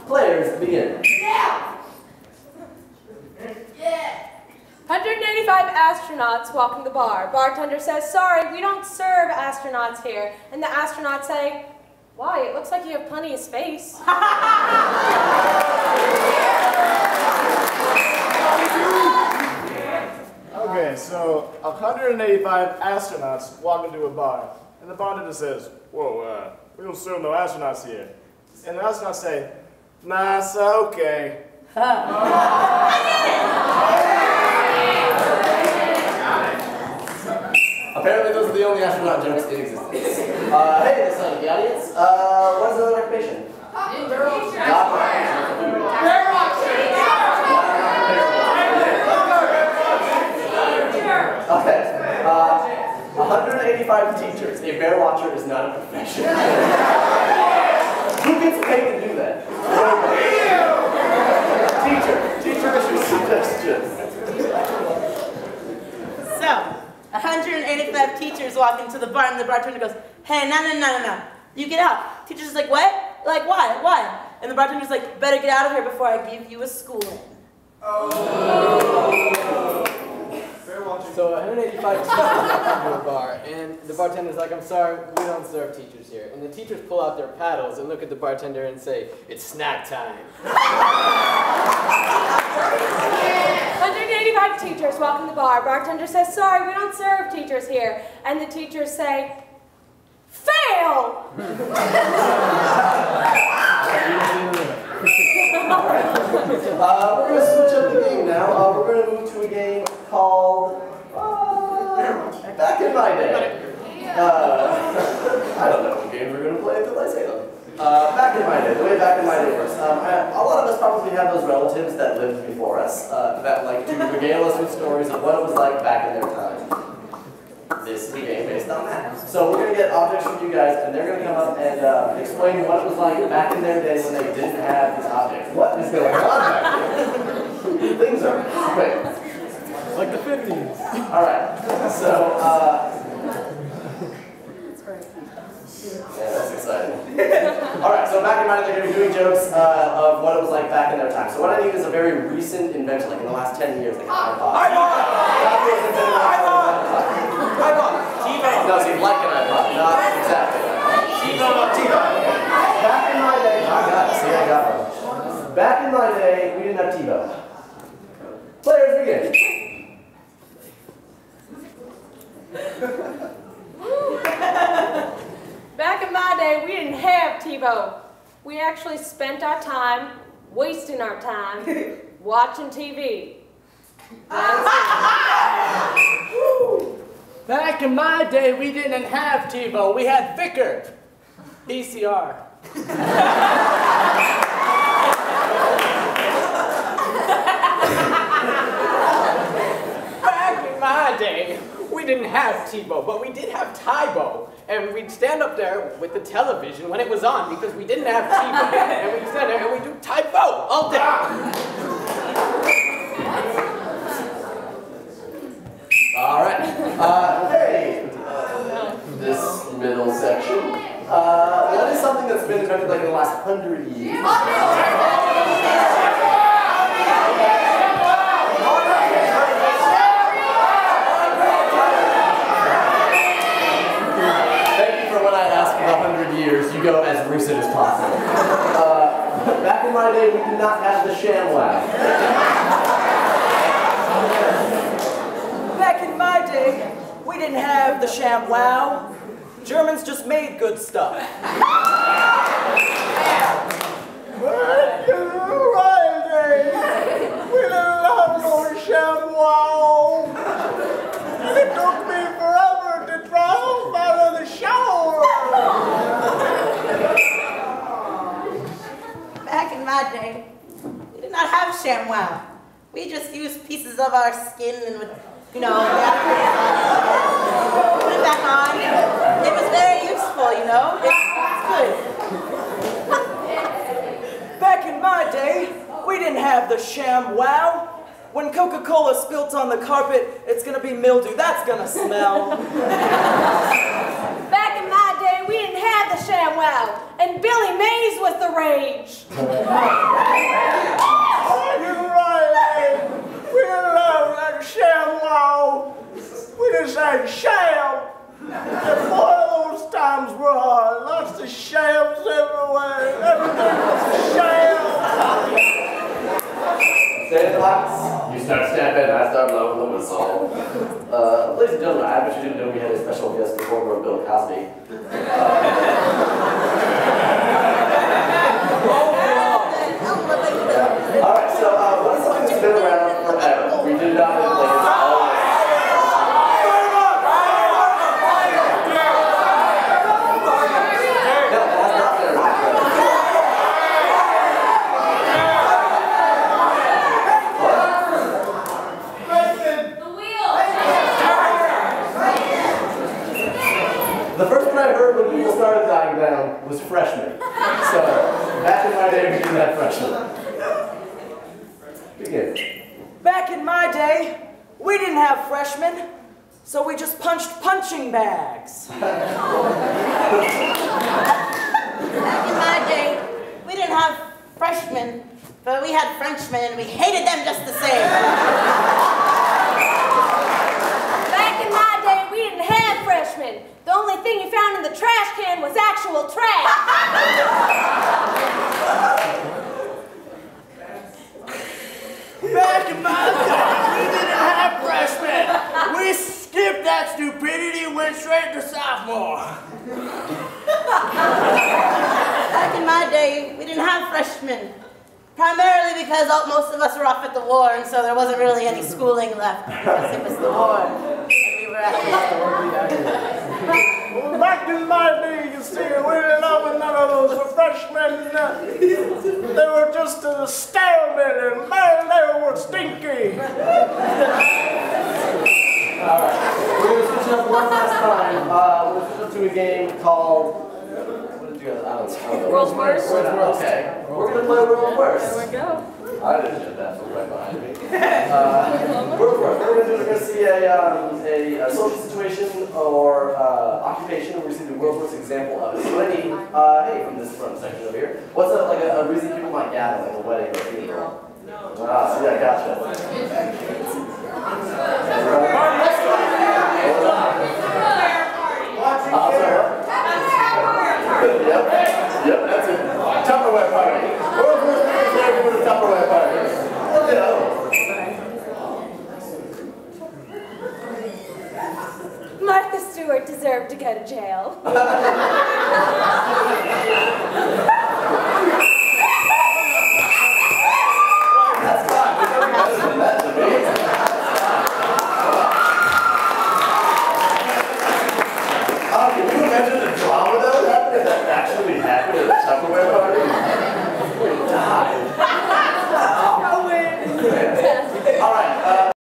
Players, begin. Yeah! Yeah! 185 astronauts walking the bar. Bartender says, sorry, we don't serve astronauts here. And the astronauts say, why? It looks like you have plenty of space. Okay, so 185 astronauts walk into a bar, and the bartender says, whoa, we don't serve no astronauts here. And the astronauts say, NASA, okay. Apparently those are the only astronaut jokes in existence. Hey, this side of the audience. What is the occupation? Okay. 185 teachers. A bear watcher is not a profession. Who gets paid to do that? Teacher is your suggestion. So, 185 teachers walk into the bar and the bartender goes, hey, no. You get out. Teacher's just like, what? Like, why? And the bartender's like, better get out of here before I give you a schooling. So 185 teachers walk into a bar, and the bartender's like, I'm sorry, we don't serve teachers here. And the teachers pull out their paddles and look at the bartender and say, it's snack time. 185 teachers walk in the bar. Bartender says, sorry, we don't serve teachers here. And the teachers say, fail! We're going to switch up the game now. We're going to move to a game called Back in My Day. I don't know what games we're going to play until I say them. Back in my day, the way back in my day first. A lot of us probably have those relatives that lived before us that like to regale us with stories of what it was like back in their time. This is a game based on that. So we're going to get objects from you guys, and they're going to come up and explain what it was like back in their day when they didn't have these objects. What is going on back there? Things are quick. Like the 50s. All right. So, yeah, that's exciting. All right. So back in my day, they're going to be doing jokes of what it was like back in their time. So what I need is a very recent invention, like in the last 10 years, like an iPod. No, see, like an iPod, not exactly. TiVo. Back in my day, I got it. See, I got one. Back in my day, we didn't have TiVo. Players, begin. Back in my day, we didn't have TiVo. We actually spent our time wasting our time watching TV. Back in my day, we didn't have TiVo. We had Vickard. VCR. Back in my day, we didn't have TiVo, but we did have Tybo. And we'd stand up there with the television when it was on because we didn't have TiVo. And we'd stand there and we'd do Tybo all day. All right. Hey, this middle section. What is something that's been invented like in the last 100 years? Thank you for when I asked for the 100 years. You go as recent as possible. Back in my day, we did not have the ShamWow. Back in my day, we didn't have the ShamWow. Germans just made good stuff. Back in my day, we didn't have no ShamWow. It took me forever to draw out of the shower. Back in my day, we did not have ShamWow. We just used pieces of our skin and would, put it back on. It was very useful, It's good. Back in my day, we didn't have the ShamWow. When Coca-Cola spilt on the carpet, it's gonna be mildew. That's gonna smell. Back in my day, we didn't have the ShamWow, and Billy Mays was the rage. You're right, we love that ShamWow. We just had sham. And boy, those times were hard. Lots of shams everywhere. Everything was a sham. Stay in class. You start snapping, I start blowing the whistle. Ladies and gentlemen, I bet you didn't know we had a special guest performer, Bill Cosby. Alright, so what is something that's been around forever? We did not have like it's always. No, that's not been around forever. The first one I heard when people started dying down was freshmen. So, back in my day, we didn't have freshmen. Begin. Back in my day, we didn't have freshmen, so we just punched punching bags. Back in my day, we didn't have freshmen, but we had Frenchmen, and we hated them just the same. Back in my day, we didn't have freshmen. The only thing you found in the trash can was actual trash. Back in my day, we didn't have freshmen. We skipped that stupidity and went straight to sophomore. Back in my day, we didn't have freshmen. Primarily because most of us were off at the war, and so there wasn't really any schooling left because it was the war. And we were at Well, back in my day, you see, we didn't have none of those were freshmen. They were just a stalemate, and man, they were stinky. Alright, we're going to switch it up one last time. We're going to switch up to a game called... What did you guys... I don't know. World's Worst? Okay. We're going to play World's Worst. There we go. I didn't get that from right behind me. World's Worst. What we're going to see a social situation or occupation where we see the world's worst example of it. So any, hey, from this front section over here, what's like a reason people might gather, like a wedding or a funeral? Ah, see, I gotcha. Yep, that's it.